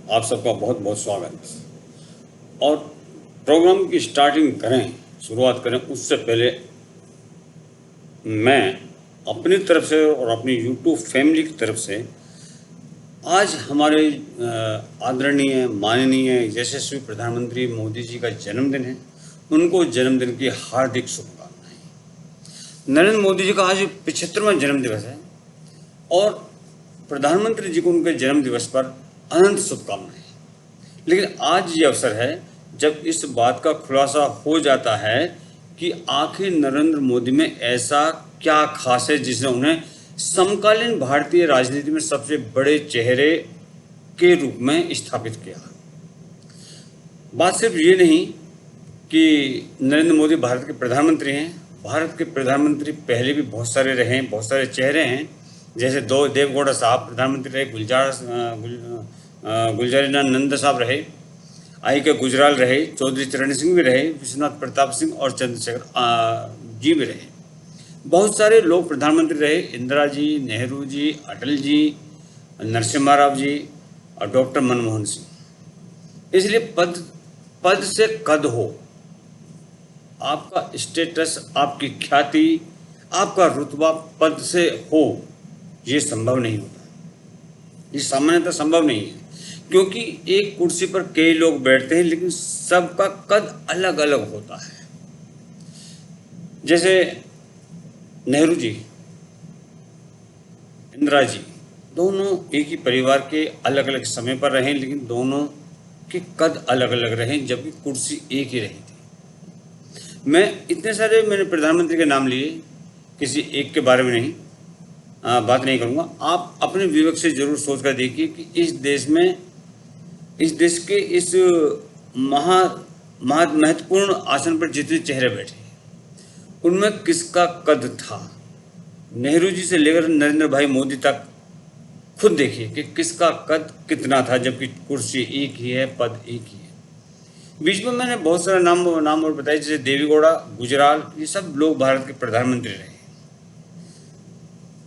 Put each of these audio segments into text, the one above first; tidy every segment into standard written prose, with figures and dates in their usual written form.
आप सबका बहुत बहुत स्वागत। और प्रोग्राम की स्टार्टिंग करें, शुरुआत करें उससे पहले मैं अपनी तरफ से और अपनी यूट्यूब फैमिली की तरफ से आज हमारे आदरणीय माननीय यशस्वी प्रधानमंत्री मोदी जी का जन्मदिन है। उनको जन्मदिन की हार्दिक शुभकामनाएं। नरेंद्र मोदी जी का आज 75वां जन्म दिवस है और प्रधानमंत्री जी को उनके जन्म दिवस पर अनंत शुभकामनाएं। लेकिन आज ये अवसर है जब इस बात का खुलासा हो जाता है कि आखिर नरेंद्र मोदी में ऐसा क्या खास है जिसने उन्हें समकालीन भारतीय राजनीति में सबसे बड़े चेहरे के रूप में स्थापित किया। बात सिर्फ ये नहीं कि नरेंद्र मोदी भारत के प्रधानमंत्री हैं। भारत के प्रधानमंत्री पहले भी बहुत सारे रहे हैं, बहुत सारे चेहरे हैं। जैसे दो देवगौड़ा साहब प्रधानमंत्री रहे, गुलजारीलाल नंदा साहब रहे, आई के गुजराल रहे, चौधरी चरण सिंह भी रहे, विश्वनाथ प्रताप सिंह और चंद्रशेखर जी भी रहे। बहुत सारे लोग प्रधानमंत्री रहे, इंदिरा जी, नेहरू जी, अटल जी, नरसिम्हा राव जी और डॉक्टर मनमोहन सिंह। इसलिए पद से कद हो, आपका स्टेटस, आपकी ख्याति, आपका रुतबा पद से हो, ये संभव नहीं होता। ये सामान्यतः संभव नहीं है क्योंकि एक कुर्सी पर कई लोग बैठते हैं लेकिन सबका कद अलग अलग होता है। जैसे नेहरू जी, इंदिरा जी, दोनों एक ही परिवार के अलग अलग समय पर रहे लेकिन दोनों के कद अलग अलग रहे जबकि कुर्सी एक ही रही थी। मैंने प्रधानमंत्री के नाम लिए, किसी एक के बारे में नहीं बात नहीं करूँगा। आप अपने विवेक से जरूर सोच कर देखिए कि इस देश के इस महत्वपूर्ण आसन पर जितने चेहरे बैठे उनमें किसका कद था। नेहरू जी से लेकर नरेंद्र भाई मोदी तक खुद देखिए कि किसका कद कितना था जबकि कुर्सी एक ही है, पद एक ही है। बीच में मैंने बहुत सारे नाम और बताए, जैसे देवेगौड़ा, गुजराल, ये सब लोग भारत के प्रधानमंत्री रहे।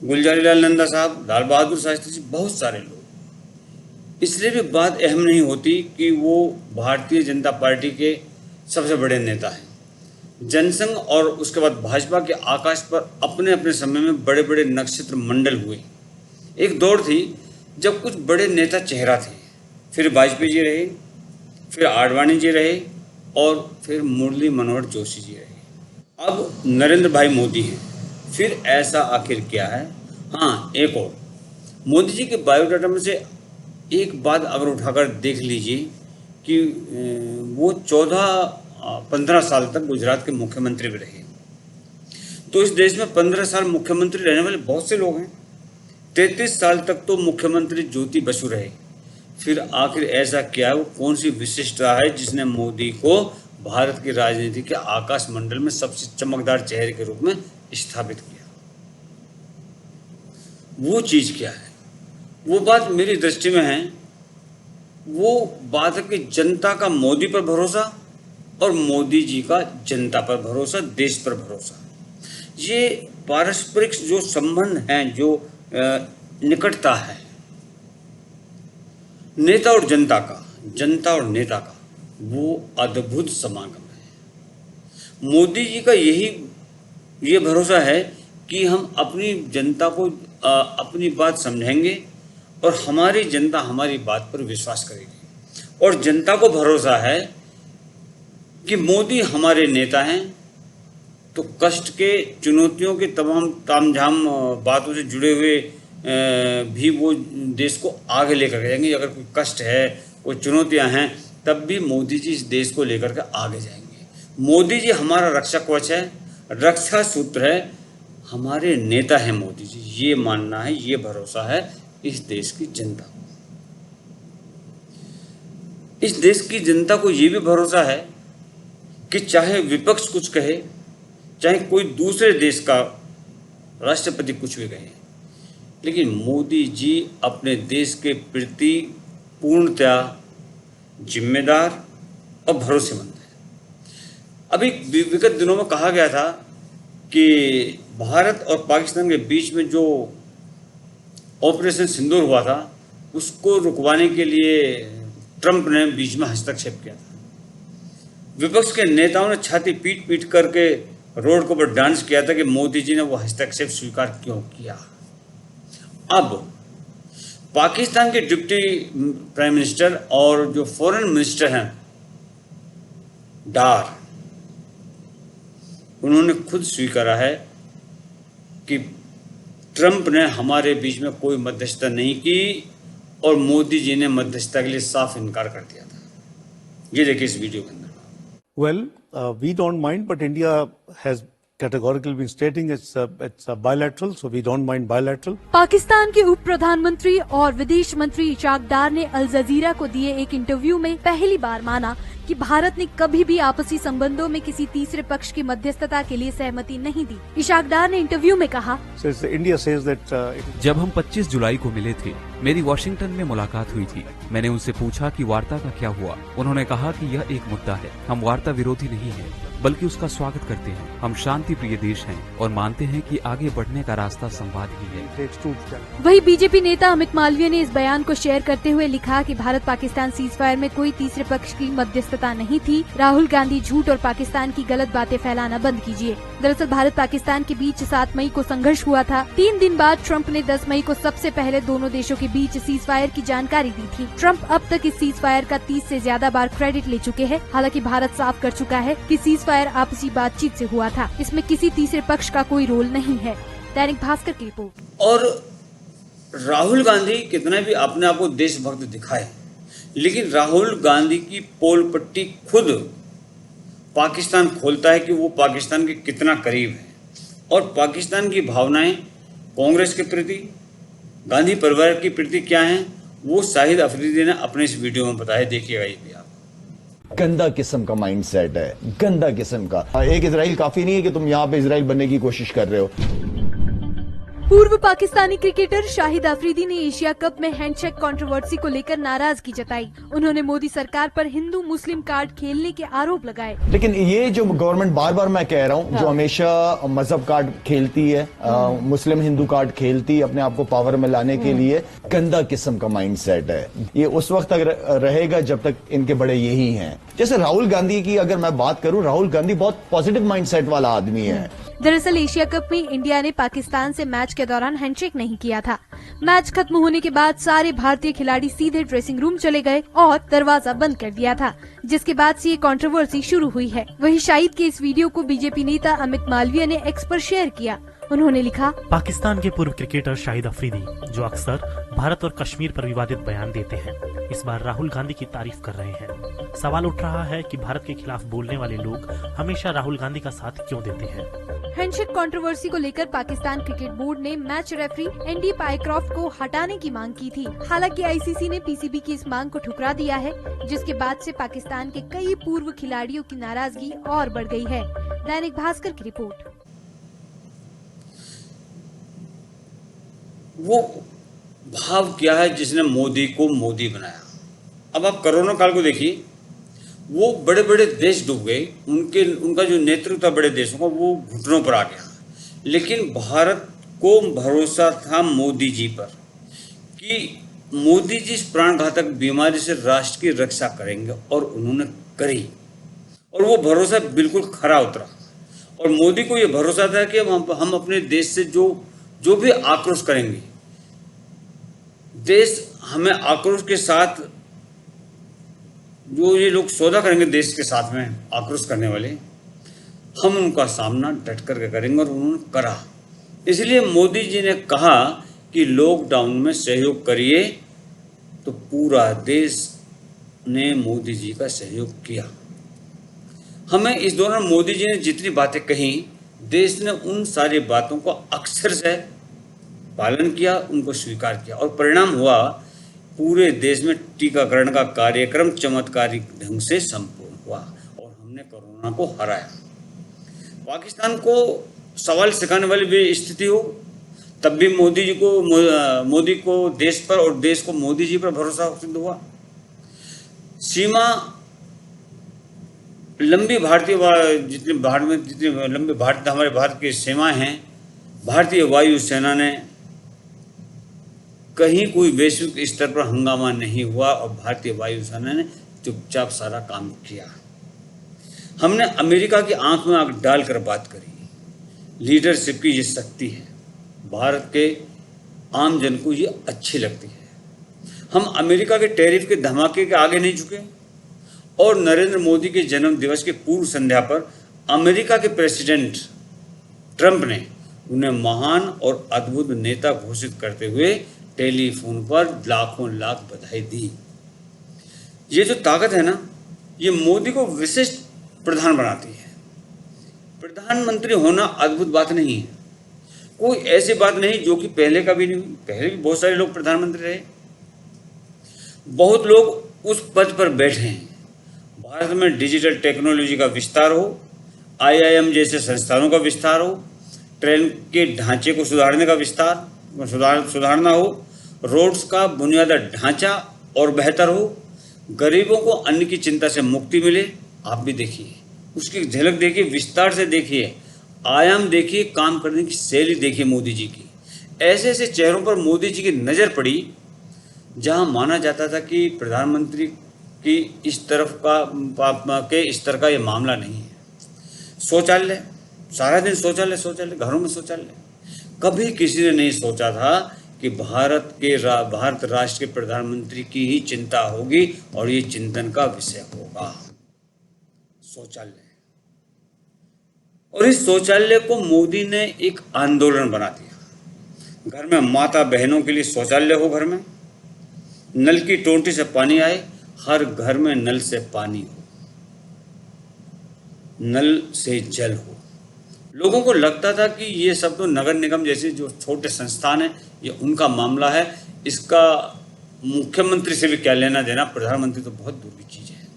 गुलजारीलाल नंदा साहब, लाल बहादुर शास्त्री जी, बहुत सारे लोग। इसलिए भी बात अहम नहीं होती कि वो भारतीय जनता पार्टी के सबसे बड़े नेता हैं। जनसंघ और उसके बाद भाजपा के आकाश पर अपने अपने समय में बड़े बड़े नक्षत्र मंडल हुए। एक दौर थी जब कुछ बड़े नेता चेहरा थे, फिर वाजपेयी जी रहे, फिर आडवाणी जी रहे और फिर मुरली मनोहर जोशी जी रहे। अब नरेंद्र भाई मोदी हैं। फिर ऐसा आखिर क्या है? हाँ, एक और मोदी जी के बायोडाटा में से एक बात अगर उठाकर देख लीजिए कि वो 14-15 साल तक गुजरात के मुख्यमंत्री भी रहे। तो इस देश में 15 साल मुख्यमंत्री रहने वाले बहुत से लोग हैं। 33 साल तक तो मुख्यमंत्री ज्योति बसु रहे। फिर आखिर ऐसा क्या है, वो कौन सी विशिष्टता है जिसने मोदी को भारत की राजनीति के आकाश मंडल में सबसे चमकदार चेहरे के रूप में स्थापित किया? वो चीज क्या है? वो बात मेरी दृष्टि में है, वो बात है कि जनता का मोदी पर भरोसा और मोदी जी का जनता पर भरोसा, देश पर भरोसा। ये पारस्परिक जो संबंध हैं, जो निकटता है नेता और जनता का, जनता और नेता का, वो अद्भुत समागम है। मोदी जी का ये भरोसा है कि हम अपनी जनता को अपनी बात समझेंगे और हमारी जनता हमारी बात पर विश्वास करेगी। और जनता को भरोसा है कि मोदी हमारे नेता हैं, तो कष्ट के, चुनौतियों के तमाम तामझाम बातों से जुड़े हुए भी वो देश को आगे लेकर जाएंगे। अगर कोई कष्ट है, कोई चुनौतियां हैं, तब भी मोदी जी इस देश को लेकर के आगे जाएंगे। मोदी जी हमारा रक्षा कवच है, रक्षा सूत्र है, हमारे नेता हैं मोदी जी। ये मानना है, ये भरोसा है इस देश की जनता को। इस देश की जनता को ये भी भरोसा है कि चाहे विपक्ष कुछ कहे, चाहे कोई दूसरे देश का राष्ट्रपति कुछ भी कहे, लेकिन मोदी जी अपने देश के प्रति पूर्णतया जिम्मेदार और भरोसेमंद है। अभी विगत दिनों में कहा गया था कि भारत और पाकिस्तान के बीच में जो ऑपरेशन सिंदूर हुआ था, उसको रुकवाने के लिए ट्रंप ने बीच में हस्तक्षेप किया था। विपक्ष के नेताओं ने छाती पीट पीट करके रोड के ऊपर डांस किया था कि मोदी जी ने वो हस्तक्षेप स्वीकार क्यों किया। अब पाकिस्तान के डिप्टी प्राइम मिनिस्टर और जो फॉरेन मिनिस्टर हैं डार, उन्होंने खुद स्वीकारा है कि ट्रंप ने हमारे बीच में कोई मध्यस्थता नहीं की और मोदी जी ने मध्यस्थता के लिए साफ इनकार कर दिया था। ये देखिए इस वीडियो के अंदर। Well, we don't mind, but India has categorically been stating it's bilateral, so we don't mind bilateral. Pakistan के उप प्रधानमंत्री और विदेश मंत्री इशाक डार ने अल जजीरा को दिए एक इंटरव्यू में पहली बार माना कि भारत ने कभी भी आपसी संबंधों में किसी तीसरे पक्ष की मध्यस्थता के लिए सहमति नहीं दी। इशाक डार ने इंटरव्यू में कहा, India says that जब हम 25 जुलाई को मिले थे, मेरी वॉशिंगटन में मुलाकात हुई थी। मैंने उनसे पूछा कि वार्ता का क्या हुआ। उन्होंने कहा कि यह एक मुद्दा है। हम वार्ता विरोधी नहीं हैं, बल्कि उसका स्वागत करते हैं। हम शांति प्रिय देश हैं और मानते हैं कि आगे बढ़ने का रास्ता संवाद ही है। वही बीजेपी नेता अमित मालवीय ने इस बयान को शेयर करते हुए लिखा कि भारत पाकिस्तान सीज फायर में कोई तीसरे पक्ष की मध्यस्थता नहीं थी। राहुल गांधी झूठ और पाकिस्तान की गलत बातें फैलाना बंद कीजिए। दरअसल भारत पाकिस्तान के बीच 7 मई को संघर्ष हुआ था। 3 दिन बाद ट्रंप ने 10 मई को सबसे पहले दोनों देशों के बीच सीज फायर की जानकारी दी थी। ट्रंप अब तक इस सीज फायर का 30 से ज्यादा बार क्रेडिट ले चुके हैं। हालांकि भारत साफ कर चुका है कि सीज फायर आपसी बातचीत से हुआ था। इसमें किसी तीसरे पक्ष का कोई रोल नहीं है। दैनिक भास्कर की रिपोर्ट। और राहुल गांधी कितना भी अपने आप को देशभक्त दिखाए, लेकिन राहुल गांधी की पोल पट्टी खुद पाकिस्तान खोलता है कि वो पाकिस्तान के कितना करीब है। और पाकिस्तान की भावनाएं कांग्रेस के प्रति, गांधी परिवार के प्रति क्या हैं, वो शाहिद अफरीदी ने अपने इस वीडियो में बताया। देखिएगा ये भी आप। गंदा किस्म का माइंडसेट है, गंदा किस्म का। एक इजराइल काफी नहीं है कि तुम यहाँ पे इजराइल बनने की कोशिश कर रहे हो। पूर्व पाकिस्तानी क्रिकेटर शाहिद अफरीदी ने एशिया कप में हैंडशेक कंट्रोवर्सी को लेकर नाराजगी जताई। उन्होंने मोदी सरकार पर हिंदू मुस्लिम कार्ड खेलने के आरोप लगाए। लेकिन ये जो गवर्नमेंट बार बार मैं कह रहा हूँ, जो हमेशा मजहब कार्ड खेलती है, मुस्लिम हिंदू कार्ड खेलती है अपने आप को पावर में लाने के लिए, गंदा किस्म का माइंडसेट है। ये उस वक्त तक रहेगा जब तक इनके बड़े यही हैं। जैसे राहुल गांधी की अगर मैं बात करूं, राहुल गांधी बहुत पॉजिटिव माइंडसेट वाला आदमी है। दरअसल एशिया कप में इंडिया ने पाकिस्तान से मैच के दौरान हैंडशेक नहीं किया था। मैच खत्म होने के बाद सारे भारतीय खिलाड़ी सीधे ड्रेसिंग रूम चले गए और दरवाजा बंद कर दिया था, जिसके बाद से ये कंट्रोवर्सी शुरू हुई है। वहीं शाहिद के इस वीडियो को बीजेपी नेता अमित मालवीय ने एक्स पर शेयर किया। उन्होंने लिखा, पाकिस्तान के पूर्व क्रिकेटर शाहिद अफरीदी, जो अक्सर भारत और कश्मीर पर विवादित बयान देते हैं, इस बार राहुल गांधी की तारीफ कर रहे हैं। सवाल उठ रहा है कि भारत के खिलाफ बोलने वाले लोग हमेशा राहुल गांधी का साथ क्यों देते हैं। हैंडशेक कंट्रोवर्सी को लेकर पाकिस्तान क्रिकेट बोर्ड ने मैच रेफरी एंडी पाइक्रॉफ्ट को हटाने की मांग की थी। हालांकि आईसीसी ने पीसीबी की इस मांग को ठुकरा दिया है, जिसके बाद से पाकिस्तान के कई पूर्व खिलाड़ियों की नाराजगी और बढ़ गई है। दैनिक भास्कर की रिपोर्ट। वो भाव क्या है जिसने मोदी को मोदी बनाया। अब आप कोरोना काल को देखिए, वो बड़े बड़े देश डूब गए, उनका जो नेतृत्व था बड़े देशों का वो घुटनों पर आ गया। लेकिन भारत को भरोसा था मोदी जी पर कि मोदी जी इस प्राणघातक बीमारी से राष्ट्र की रक्षा करेंगे, और उन्होंने करी। और वो भरोसा बिल्कुल खरा उतरा। और मोदी को ये भरोसा था कि हम अपने देश से जो भी आक्रोश करेंगे, देश हमें आक्रोश के साथ, जो ये लोग सौदा करेंगे देश के साथ में आक्रोश करने वाले, हम उनका सामना डट करके करेंगे। और उन्होंने करा। इसलिए मोदी जी ने कहा कि लॉकडाउन में सहयोग करिए, तो पूरा देश ने मोदी जी का सहयोग किया। हमें इस दौरान मोदी जी ने जितनी बातें कही, देश ने उन सारी बातों को अक्षर से पालन किया, उनको स्वीकार किया। और परिणाम हुआ, पूरे देश में टीकाकरण का कार्यक्रम चमत्कारिक ढंग से संपूर्ण हुआ और हमने कोरोना को हराया। पाकिस्तान को सवाल सिखाने वाली भी स्थिति हो, तब भी मोदी को देश पर और देश को मोदी जी पर भरोसा सिद्ध हुआ। सीमा लंबी जितनी लंबी हमारे भारत की सीमाएं हैं, भारतीय वायु सेना ने कहीं कोई वैश्विक स्तर पर हंगामा नहीं हुआ और भारतीय वायुसेना ने चुपचाप सारा काम किया। हमने अमेरिका की आंख में आंख डालकर बात करी। लीडरशिप की ये शक्ति है, भारत के आम जन को ये अच्छी लगती है। हम अमेरिका के टैरिफ के धमाके के आगे नहीं झुके और नरेंद्र मोदी के जन्म दिवस के पूर्व संध्या पर अमेरिका के प्रेसिडेंट ट्रंप ने उन्हें महान और अद्भुत नेता घोषित करते हुए टेलीफोन पर लाखों लाख बधाई दी। ये जो ताकत है ना, ये मोदी को विशिष्ट प्रधान बनाती है। प्रधानमंत्री होना अद्भुत बात नहीं है, कोई ऐसी बात नहीं जो कि पहले कभी नहीं हुई। पहले भी बहुत सारे लोग प्रधानमंत्री रहे, बहुत लोग उस पद पर बैठे हैं। भारत में डिजिटल टेक्नोलॉजी का विस्तार हो, IIM जैसे संस्थानों का विस्तार हो, ट्रेन के ढांचे को सुधारने का सुधारना हो, रोड्स का बुनियादी ढांचा और बेहतर हो, गरीबों को अन्न की चिंता से मुक्ति मिले। आप भी देखिए, उसकी झलक देखिए, विस्तार से देखिए, आयाम देखिए, काम करने की शैली देखिए मोदी जी की। ऐसे ऐसे चेहरों पर मोदी जी की नज़र पड़ी जहां माना जाता था कि प्रधानमंत्री की इस तरफ के स्तर का ये मामला नहीं है। शौचालय, सारा दिन शौचालय, घरों में शौचालय। कभी किसी ने नहीं सोचा था कि भारत राष्ट्र के प्रधानमंत्री की ही चिंता होगी और ये चिंतन का विषय होगा शौचालय। और इस शौचालय को मोदी ने एक आंदोलन बना दिया। घर में माता बहनों के लिए शौचालय हो, घर में नल की टोंटी से पानी आए, हर घर में नल से पानी हो, नल से जल हो। लोगों को लगता था कि ये सब तो नगर निगम जैसे जो छोटे संस्थान हैं, ये उनका मामला है, इसका मुख्यमंत्री से भी क्या लेना देना। प्रधानमंत्री तो बहुत दूर की चीज़ है,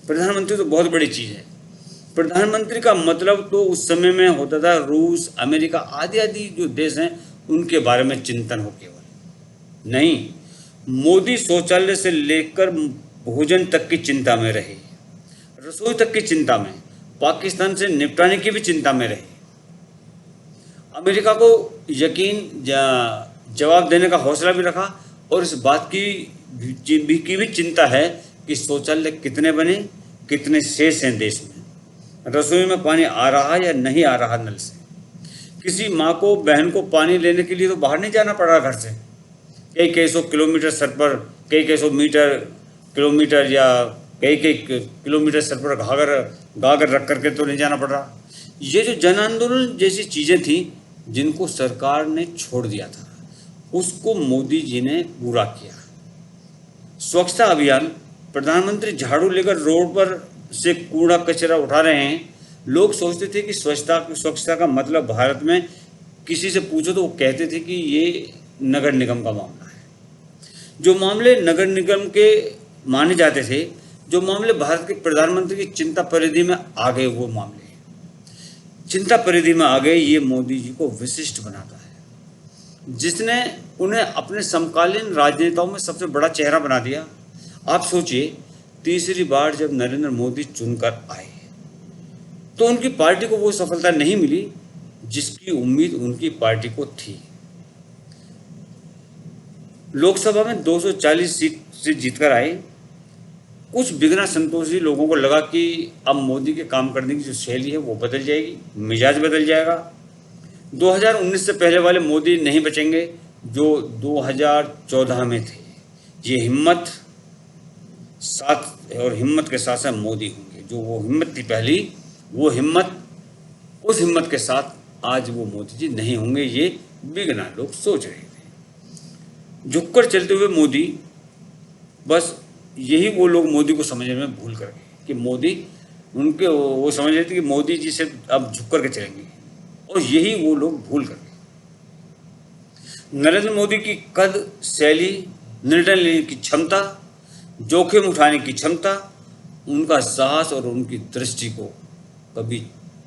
प्रधानमंत्री तो बहुत बड़ी चीज़ है। प्रधानमंत्री का मतलब तो उस समय में होता था रूस, अमेरिका आदि आदि जो देश हैं उनके बारे में चिंतन हो केवल नहीं। मोदी शौचालय से लेकर भोजन तक की चिंता में रहे, रसोई तक की चिंता में, पाकिस्तान से निपटाने की भी चिंता में रहे। अमेरिका को जवाब देने का हौसला भी रखा और इस बात की भी चिंता है कि शौचालय कितने बने, कितने शेष हैं देश में, रसोई में पानी आ रहा या नहीं आ रहा नल से। किसी माँ को, बहन को पानी लेने के लिए तो बाहर नहीं जाना पड़ रहा घर से, कई सौ किलोमीटर सर पर, कई सौ किलोमीटर या कई किलोमीटर सर पर गागर रख करके तो नहीं जाना पड़ रहा। ये जो जन आंदोलन जैसी चीज़ें थी जिनको सरकार ने छोड़ दिया था, उसको मोदी जी ने पूरा किया। स्वच्छता अभियान, प्रधानमंत्री झाड़ू लेकर रोड पर से कूड़ा कचरा उठा रहे हैं। लोग सोचते थे कि स्वच्छता का मतलब भारत में किसी से पूछो तो वो कहते थे कि ये नगर निगम का मामला है। जो मामले नगर निगम के माने जाते थे, जो मामले भारत के प्रधानमंत्री की चिंता परिधि में आ गए, वो मामले चिंता परिधि में आ गए, ये मोदी जी को विशिष्ट बनाता है, जिसने उन्हें अपने समकालीन राजनेताओं में सबसे बड़ा चेहरा बना दिया। आप सोचिए, तीसरी बार जब नरेंद्र मोदी चुनकर आए तो उनकी पार्टी को वो सफलता नहीं मिली जिसकी उम्मीद उनकी पार्टी को थी। लोकसभा में 240 सीट से जीतकर आए। कुछ बिगना संतोषी लोगों को लगा कि अब मोदी के काम करने की जो शैली है वो बदल जाएगी, मिजाज बदल जाएगा। 2019 से पहले वाले मोदी नहीं बचेंगे जो 2014 में थे। ये हिम्मत के साथ साथ मोदी होंगे। जो वो हिम्मत थी पहली, वो हिम्मत, उस हिम्मत के साथ आज वो मोदी जी नहीं होंगे, ये बिगना लोग सोच रहे थे। झुककर चलते हुए मोदी, बस यही वो लोग मोदी को समझने में भूल कर गए कि मोदी उनके, वो समझ रहे थे कि मोदी जी से अब झुक कर के चलेंगे, और यही वो लोग भूल कर गए। नरेंद्र मोदी की कद, शैली, निर्णय लेने की क्षमता, जोखिम उठाने की क्षमता, उनका साहस और उनकी दृष्टि को कभी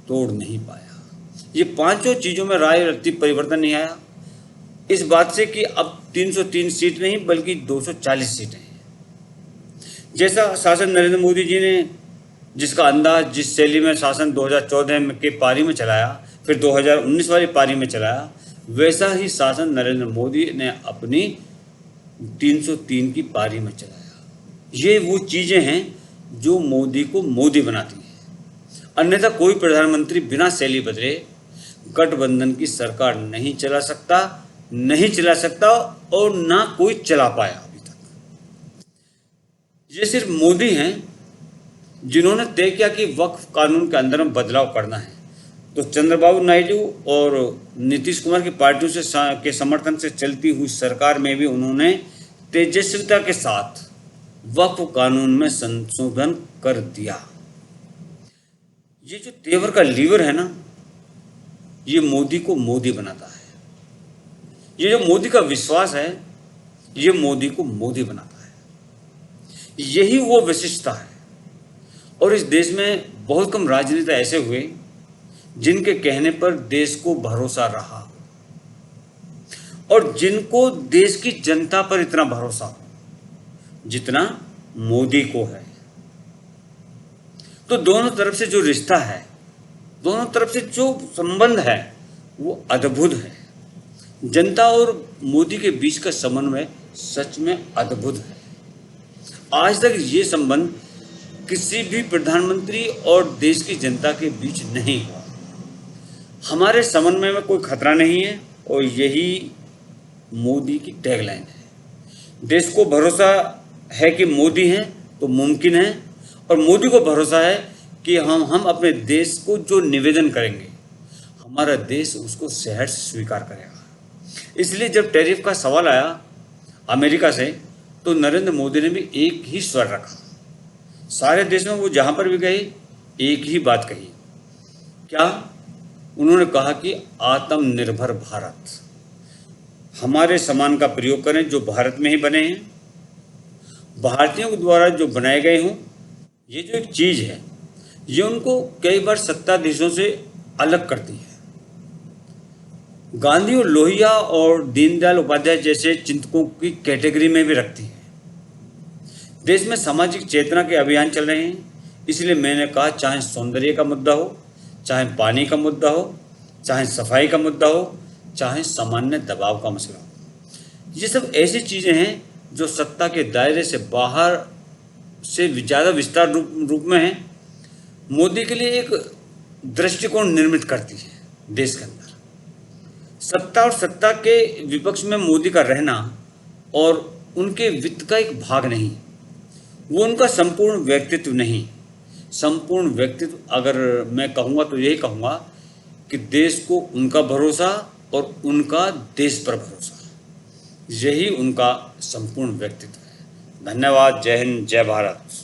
तोड़ नहीं पाया। ये पांचों चीज़ों में राय रत्ती परिवर्तन नहीं आया, इस बात से कि अब 303 सीट नहीं बल्कि 240 सीटें हैं। जैसा शासन नरेंद्र मोदी जी ने, जिसका अंदाज, जिस शैली में शासन 2014 के पारी में चलाया, फिर 2019 वाली पारी में चलाया, वैसा ही शासन नरेंद्र मोदी ने अपनी 303 की पारी में चलाया। ये वो चीजें हैं जो मोदी को मोदी बनाती हैं। अन्यथा कोई प्रधानमंत्री बिना शैली बदले गठबंधन की सरकार नहीं चला सकता और ना कोई चला पाया अभी तक। ये सिर्फ मोदी हैं जिन्होंने तय किया कि वक्फ कानून के अंदर में बदलाव करना है, तो चंद्रबाबू नायडू और नीतीश कुमार की पार्टियों के समर्थन से चलती हुई सरकार में भी उन्होंने तेजस्विता के साथ वक्फ कानून में संशोधन कर दिया। ये जो तेवर का लीवर है ना, ये मोदी को मोदी बनाता है। ये जो मोदी का विश्वास है, ये मोदी को मोदी बनाता है। यही वो विशिष्टता है। और इस देश में बहुत कम राजनेता ऐसे हुए जिनके कहने पर देश को भरोसा रहा और जिनको देश की जनता पर इतना भरोसा हो जितना मोदी को है। तो दोनों तरफ से जो रिश्ता है, दोनों तरफ से जो संबंध है, वो अद्भुत है। जनता और मोदी के बीच का समन्वय सच में अद्भुत है। आज तक ये संबंध किसी भी प्रधानमंत्री और देश की जनता के बीच नहीं हुआ। हमारे समन्वय में कोई खतरा नहीं है और यही मोदी की टैगलाइन है। देश को भरोसा है कि मोदी हैं तो मुमकिन है, और मोदी को भरोसा है कि हम अपने देश को जो निवेदन करेंगे, हमारा देश उसको सहर्ष स्वीकार करेगा। इसलिए जब टैरिफ का सवाल आया अमेरिका से, तो नरेंद्र मोदी ने भी एक ही स्वर रखा। सारे देश में वो जहां पर भी गए एक ही बात कही। क्या? उन्होंने कहा कि आत्मनिर्भर भारत, हमारे सामान का प्रयोग करें जो भारत में ही बने हैं, भारतीयों के द्वारा जो बनाए गए हों। ये जो एक चीज है, ये उनको कई बार सत्ताधीशों से अलग करती है। गांधी और लोहिया और दीनदयाल उपाध्याय जैसे चिंतकों की कैटेगरी में भी रखती है। देश में सामाजिक चेतना के अभियान चल रहे हैं, इसलिए मैंने कहा चाहे सौंदर्य का मुद्दा हो, चाहे पानी का मुद्दा हो, चाहे सफाई का मुद्दा हो, चाहे सामान्य दबाव का मसला हो, ये सब ऐसी चीज़ें हैं जो सत्ता के दायरे से बाहर से ज़्यादा विस्तार रूप में हैं। मोदी के लिए एक दृष्टिकोण निर्मित करती है देश के अंदर। सत्ता और सत्ता के विपक्ष में मोदी का रहना और उनके वित्त का एक भाग नहीं, वो उनका संपूर्ण व्यक्तित्व नहीं। संपूर्ण व्यक्तित्व अगर मैं कहूँगा तो यही कहूँगा कि देश को उनका भरोसा और उनका देश पर भरोसा, यही उनका संपूर्ण व्यक्तित्व है। धन्यवाद। जय हिंद, जय भारत।